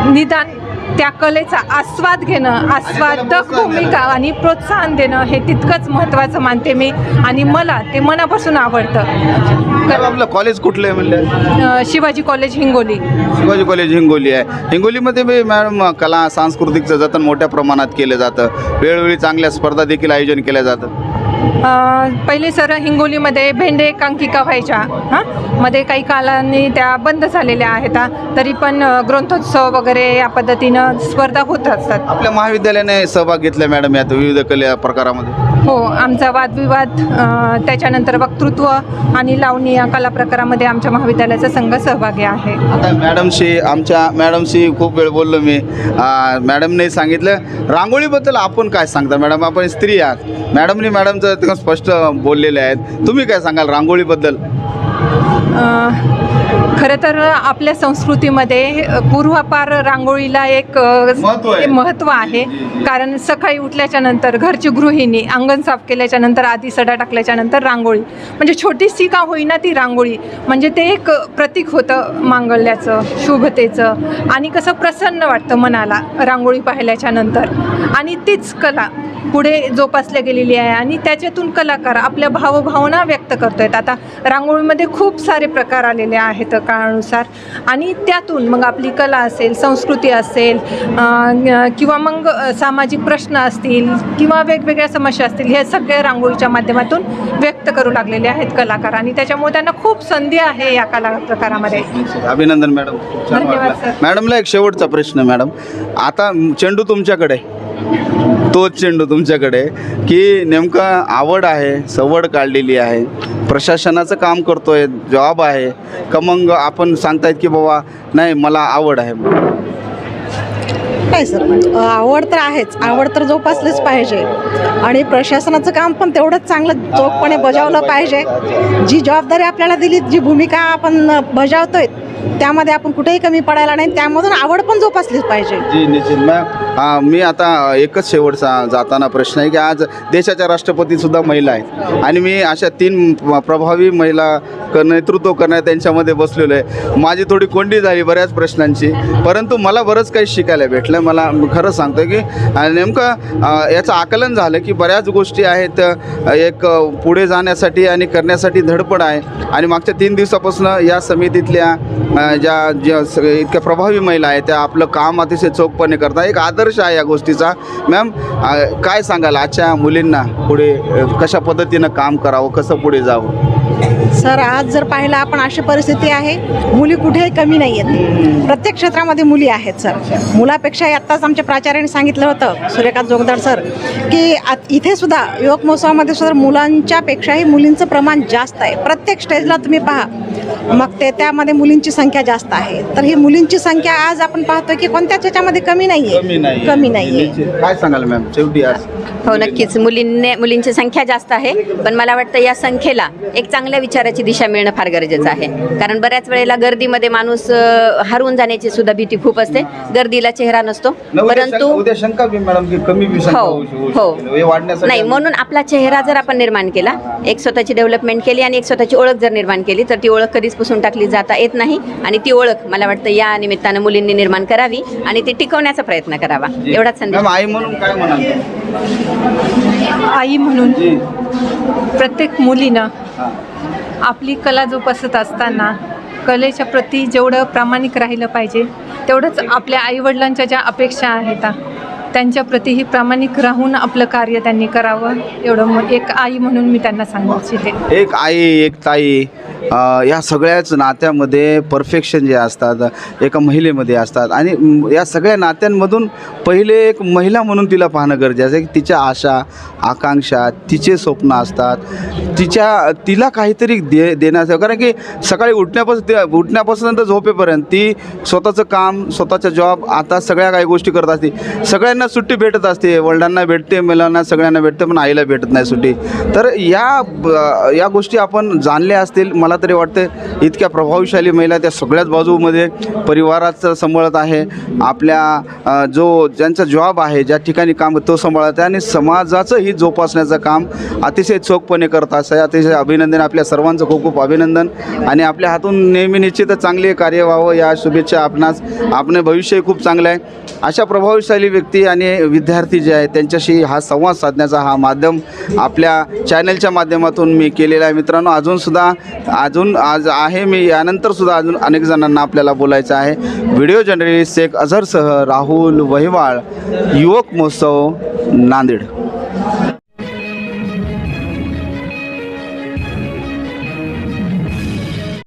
निदान त्या कलेचा आस्वाद घेणं, आस्वादक भूमिका आणि प्रोत्साहन देणं हे तितकंच महत्त्वाचं मानते मी आणि मला ते मनापासून आवडतं. आपलं कॉलेज कुठलं आहे म्हणलं? शिवाजी कॉलेज हिंगोली. शिवाजी कॉलेज हिंगोली आहे. हिंगोलीमध्ये बी मॅडम कला सांस्कृतिकचं जतन मोठ्या प्रमाणात केलं जातं, वेळोवेळी चांगल्या स्पर्धा देखील आयोजन केल्या जातं. पहिले सर हिंगोलीमध्ये भेंडे एकांकिका व्हायच्या, मध्ये काही कालांनी त्या बंद झालेल्या आहेत. तरी पण ग्रंथोत्सव वगैरे या पद्धतीनं स्पर्धा होत असतात. आपल्या महाविद्यालयाने सहभाग घेतला मॅडम यात विविध कला प्रकारामध्ये? हो, आमचा वादविवाद, त्याच्यानंतर वक्तृत्व आणि लावणी या कला प्रकारामध्ये आमच्या महाविद्यालयाचा संघ सहभागी आहे. आता आमच्या मॅडमशी खूप वेळ बोललो मी. मॅडमने सांगितलं रांगोळीबद्दल आपण काय सांगता मॅडम? आपण स्त्री आहात. मॅडमचं स्पष्ट बोललेले आहेत, तुम्ही काय सांगाल रांगोळीबद्दल? खरं तर आपल्या संस्कृतीमध्ये पूर्वापार रांगोळीला एक महत्त्व आहे. कारण सकाळी उठल्याच्या नंतर घरची गृहिणी अंगण साफ केल्याच्या नंतर, आधी सडा टाकल्याच्या नंतर रांगोळी, म्हणजे छोटीशी का होईना ती रांगोळी, म्हणजे ते एक प्रतीक होतं मांगल्याचं, शुभतेचं, आणि कसं प्रसन्न वाटतं मनाला रांगोळी पाहिल्याच्या नंतर. आणि तीच कला पुढे जोपासल्या गेलेली आहे आणि त्याच्यातून कलाकार आपल्या भावभावना व्यक्त करतो आहेत. आता रांगोळीमध्ये खूप सारे प्रकार आलेले आहेत काळानुसार, आणि त्यातून मग आपली कला असेल, संस्कृती असेल, किंवा मग सामाजिक प्रश्न असतील किंवा वेगवेगळ्या समस्या असतील, हे सगळे रांगोळीच्या माध्यमातून व्यक्त करू लागलेले आहेत कलाकार, आणि त्याच्यामुळे त्यांना खूप संधी आहे या कला प्रकारामध्ये. अभिनंदन मॅडम, धन्यवाद सर. मॅडमला एक शेवटचा प्रश्न मॅडम. आता चेंडू तुमच्याकडे, तोच चेंडू तुमच्याकडे, की नेमकं आवड आहे, सवड काढलेली आहे, प्रशासनाचं काम करतोय, जॉब आहे का, मग आपण सांगतायत की बाबा नाही मला आवड आहे? काय सर, आवड तर आहेच, आवड तर जोपासलीच पाहिजे आणि प्रशासनाचं काम पण तेवढंच चांगलं चोखपणे बजावलं पाहिजे. जी जबाबदारी आपल्याला दिली, जी भूमिका आपण बजावतोय त्यामध्ये आपण कुठेही कमी पडायला नाही, त्यामधून आवड पण जोपासलीच पाहिजे. जी निश्चित मॅम. मी आता एकच शेवटचा जाताना प्रश्न आहे की आज देशाच्या राष्ट्रपतीसुद्धा महिला आहेत आणि मी अशा 3 प्रभावी महिला नेतृत्व करण्यात त्यांच्यामध्ये बसलेलो आहे. माझी थोडी कोंडी झाली बऱ्याच प्रश्नांची, परंतु मला बरंच काही शिकायला भेटलं. मला खरं सांगतो की नेमकं याचं आकलन झालं की बऱ्याच गोष्टी आहेत, एक पुढे जाण्यासाठी आणि करण्यासाठी धडपड आहे. आणि मागच्या 3 दिवसापासून या समितीतल्या ज्या इतक्या प्रभावी महिला आहेत त्या आपलं काम अतिशय चोखपणे करतात. एक आदर्श आहे या गोष्टीचा. मॅम, काय सांगाल आजच्या मुलींना पुढे कशा पद्धतीनं काम करावं, कसं पुढे जावं? सर आज जर पाहिलं आपण अशी परिस्थिती आहे, मुली कुठेही कमी नाही आहेत. प्रत्येक क्षेत्रामध्ये मुली आहेत सर. मुलापेक्षाही आत्ताच आमच्या प्राचार्याने सांगितलं होतं, सूर्यकांत जोगदार सर, की इथे सुद्धा युवक महोत्सवामध्ये सुद्धा मुलांच्या पेक्षाही मुलींचं प्रमाण जास्त आहे. प्रत्येक स्टेजला तुम्ही पहा, मग त्यामध्ये मुलींची संख्या जास्त आहे. तर ही मुलींची संख्या आज आपण पाहतोय की कोणत्याच ह्याच्यामध्ये कमी नाही आहे, कमी नाही आहे. काय सांगाल मॅम शेवटी आज? हो, नक्कीच मुलींची संख्या जास्त आहे, पण मला वाटतं या संख्येला एक चांगल्या विचाराची दिशा मिळणं फार गरजेचं आहे. कारण बऱ्याच वेळेला गर्दीमध्ये माणूस हरवून जाण्याची सुद्धा भीती खूप असते. गर्दीला चेहरा नसतो, परंतु उद्या शंका बी मॅडम की कमी बी शंका होऊ शकते. हे वाढण्यासाठी नाही, म्हणून आपला चेहरा जर आपण निर्माण केला, एक स्वतःची डेव्हलपमेंट केली आणि एक स्वतःची ओळख जर निर्माण केली, तर ती ओळख कधीच पुसून टाकली जाता येत नाही. आणि ती ओळख मला वाटतं या निमित्तानं मुलींनी निर्माण करावी आणि ती टिकवण्याचा प्रयत्न करावा, एवढाच संदेश. मॅम आई म्हणून काय म्हणाल? आई म्हणून प्रत्येक मुलीनं आपली कला जोपासत असताना कलेच्या प्रती जेवढं प्रामाणिक राहिलं पाहिजे, तेवढंच आपल्या आईवडिलांच्या ज्या अपेक्षा आहेत त्यांच्या प्रतीही प्रामाणिक राहून आपलं कार्य त्यांनी करावं, एवढं एक आई म्हणून मी त्यांना सांगू इच्छिते. एक आई, एक ताई, या सगळ्याच नात्यामध्ये परफेक्शन जे असतात एका महिलेमध्ये असतात. आणि या सगळ्या नात्यांमधून पहिले एक महिला म्हणून तिला पाहणं गरजेचं आहे की तिच्या आशा, आकांक्षा, तिचे स्वप्न असतात, तिला काहीतरी देण्याचं. कारण की सकाळी उठण्यापासून तर झोपेपर्यंत ती स्वतःचं काम, स्वतःचा जॉब, आता सगळ्या काही गोष्टी करत असते. सगळ्यांना सुट्टी भेटत असते, वडिलांना भेटते, मुलांना सगळ्यांना भेटते, पण आईला भेटत नाही सुट्टी. तर या गोष्टी आपण जाणल्या असतील. मला तरी वाटतं इतक्या प्रभावशाली महिला त्या सगळ्याच बाजूमध्ये परिवाराचं सांभाळत आहे, आपल्या ज्यांचा जॉब आहे, ज्या ठिकाणी काम तो सांभाळत आहे, आणि समाजाचंही जोपासण्याचं काम अतिशय चोखपणे करत असं. अतिशय अभिनंदन, आपल्या सर्वांचं खूप खूप अभिनंदन. आणि आपल्या हातून नेहमी निश्चितच चांगले कार्य व्हावं या शुभेच्छा आपणास. आपलं भविष्य खूप चांगलं आहे. अशा प्रभावशाली व्यक्ती आणि विद्यार्थी जे आहेत त्यांच्याशी हा संवाद साधण्याचा हा माध्यम आपल्या चॅनलच्या माध्यमातून मी केलेला आहे. मित्रांनो, अजून आज आहे मी, यानंतरसुद्धा अजून अनेक जणांना आपल्याला बोलायचं आहे. व्हिडिओ जर्नलिस्ट शेख अझहरसह राहुल वहिवाळ, युवक महोत्सव, नांदेड.